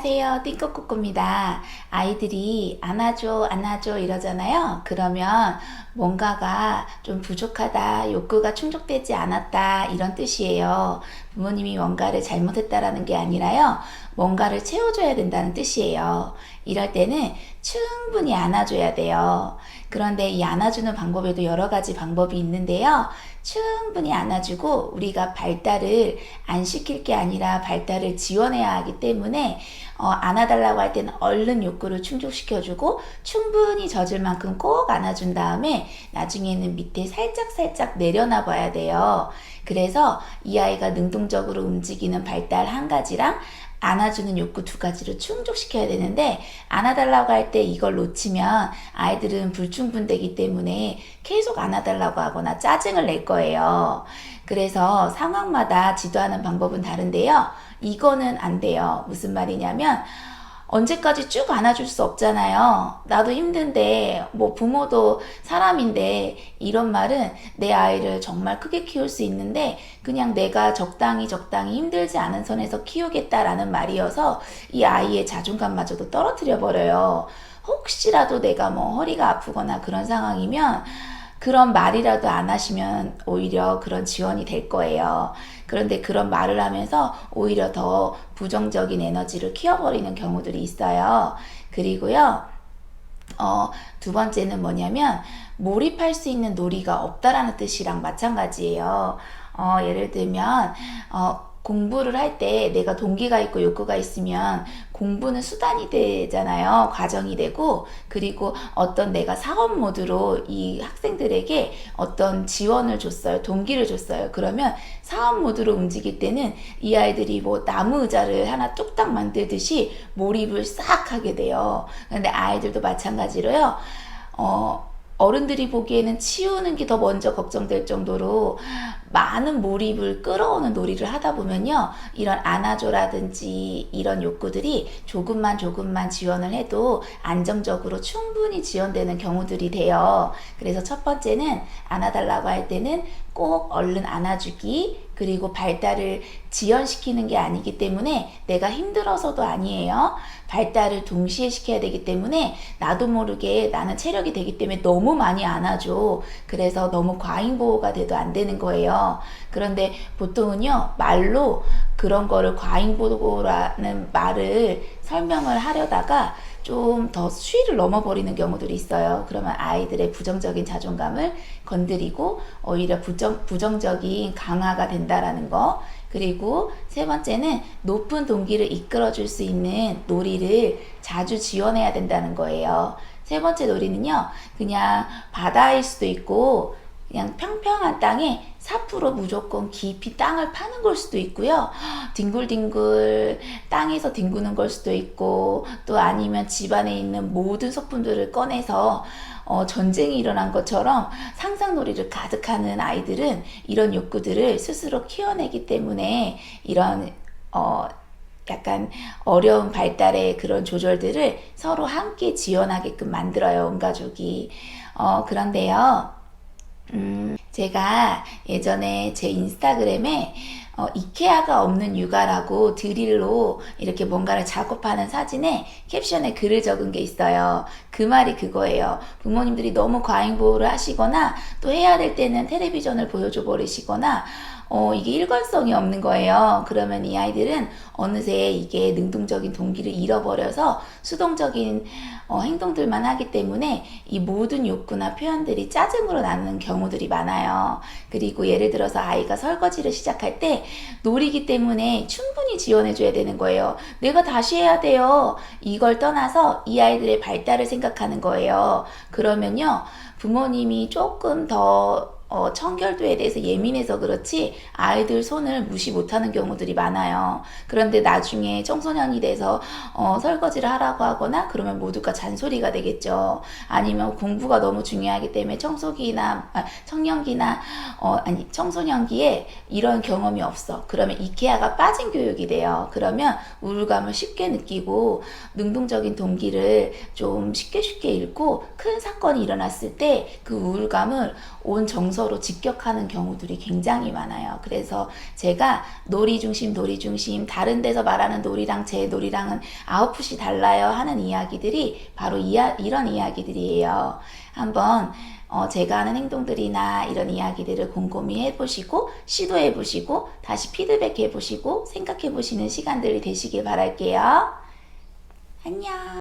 안녕하세요. 띵꼬꼬꼬입니다. 아이들이 안아줘, 안아줘 이러잖아요. 그러면 뭔가가 좀 부족하다, 욕구가 충족되지 않았다 이런 뜻이에요. 부모님이 뭔가를 잘못했다라는 게 아니라요. 뭔가를 채워줘야 된다는 뜻이에요. 이럴 때는 충분히 안아줘야 돼요. 그런데 이 안아주는 방법에도 여러 가지 방법이 있는데요. 충분히 안아주고 우리가 발달을 안 시킬 게 아니라 발달을 지원해야 하기 때문에 안아달라고 할 때는 얼른 욕구를 충족시켜주고 충분히 젖을 만큼 꼭 안아준 다음에 나중에는 밑에 살짝살짝 내려놔 봐야 돼요. 그래서 이 아이가 능동적으로 움직이는 발달 한 가지랑 안아주는 욕구 두 가지를 충족시켜야 되는데 안아달라고 할 때 이걸 놓치면 아이들은 불충분되기 때문에 계속 안아달라고 하거나 짜증을 낼 거예요. 그래서 상황마다 지도하는 방법은 다른데요. 이거는 안 돼요. 무슨 말이냐면 언제까지 쭉 안아줄 수 없잖아요. 나도 힘든데 뭐 부모도 사람인데 이런 말은 내 아이를 정말 크게 키울 수 있는데 그냥 내가 적당히 힘들지 않은 선에서 키우겠다라는 말이어서 이 아이의 자존감마저도 떨어뜨려 버려요. 혹시라도 내가 뭐 허리가 아프거나 그런 상황이면 그런 말이라도 안 하시면 오히려 그런 지원이 될 거예요. 그런데 그런 말을 하면서 오히려 더 부정적인 에너지를 키워버리는 경우들이 있어요. 그리고요, 두 번째는 뭐냐면, 몰입할 수 있는 놀이가 없다라는 뜻이랑 마찬가지예요. 예를 들면, 공부를 할 때 내가 동기가 있고 욕구가 있으면 공부는 수단이 되잖아요. 과정이 되고, 그리고 어떤 내가 사업 모드로 이 학생들에게 어떤 지원을 줬어요. 동기를 줬어요. 그러면 사업 모드로 움직일 때는 이 아이들이 뭐 나무 의자를 하나 뚝딱 만들듯이 몰입을 싹 하게 돼요. 근데 아이들도 마찬가지로요. 어른들이 보기에는 치우는 게 더 먼저 걱정될 정도로 많은 몰입을 끌어오는 놀이를 하다 보면요. 이런 안아줘라든지 이런 욕구들이 조금만 지원을 해도 안정적으로 충분히 지원되는 경우들이 돼요. 그래서 첫 번째는 안아달라고 할 때는 꼭 얼른 안아주기, 그리고 발달을 지연시키는 게 아니기 때문에 내가 힘들어서도 아니에요. 발달을 동시에 시켜야 되기 때문에 나도 모르게 나는 체력이 되기 때문에 너무 많이 안아줘. 그래서 너무 과잉보호가 돼도 안 되는 거예요. 그런데 보통은요, 말로 그런 거를 과잉보호라는 말을 설명을 하려다가 좀 더 수위를 넘어버리는 경우들이 있어요. 그러면 아이들의 부정적인 자존감을 건드리고 오히려 부정적인 강화가 된다라는 거. 그리고 세 번째는 높은 동기를 이끌어줄 수 있는 놀이를 자주 지원해야 된다는 거예요. 세 번째 놀이는요, 그냥 바다일 수도 있고 그냥 평평한 땅에 삽으로 무조건 깊이 땅을 파는 걸 수도 있고요. 뒹굴뒹굴 땅에서 뒹구는 걸 수도 있고, 또 아니면 집안에 있는 모든 소품들을 꺼내서 전쟁이 일어난 것처럼 상상놀이를 가득하는 아이들은 이런 욕구들을 스스로 키워내기 때문에 이런 약간 어려운 발달의 그런 조절들을 서로 함께 지원하게끔 만들어요, 온 가족이. 그런데요, 제가 예전에 제 인스타그램에 이케아가 없는 육아라고 드릴로 이렇게 뭔가를 작업하는 사진에 캡션에 글을 적은 게 있어요. 그 말이 그거예요. 부모님들이 너무 과잉보호를 하시거나 또 해야 될 때는 텔레비전을 보여줘 버리시거나 이게 일관성이 없는 거예요. 그러면 이 아이들은 어느새 이게 능동적인 동기를 잃어버려서 수동적인 행동들만 하기 때문에 이 모든 욕구나 표현들이 짜증으로 나는 경우들이 많아요. 그리고 예를 들어서 아이가 설거지를 시작할 때 놀이기 때문에 충분히 지원해줘야 되는 거예요. 내가 다시 해야 돼요. 이걸 떠나서 이 아이들의 발달을 생각하는 거예요. 그러면요, 부모님이 조금 더 청결도에 대해서 예민해서 그렇지 아이들 손을 무시 못하는 경우들이 많아요. 그런데 나중에 청소년이 돼서 설거지를 하라고 하거나 그러면 모두가 잔소리가 되겠죠. 아니면 공부가 너무 중요하기 때문에 청소년기에 이런 경험이 없어. 그러면 이케아가 빠진 교육이 돼요. 그러면 우울감을 쉽게 느끼고 능동적인 동기를 좀 쉽게 잃고 큰 사건이 일어났을 때 그 우울감을 온 정서 서로 직격하는 경우들이 굉장히 많아요. 그래서 제가 놀이 중심, 다른 데서 말하는 놀이랑 제 놀이랑은 아웃풋이 달라요 하는 이야기들이 바로 이런 이야기들이에요. 한번 제가 하는 행동들이나 이런 이야기들을 곰곰이 해보시고 시도해보시고 다시 피드백해보시고 생각해보시는 시간들이 되시길 바랄게요. 안녕.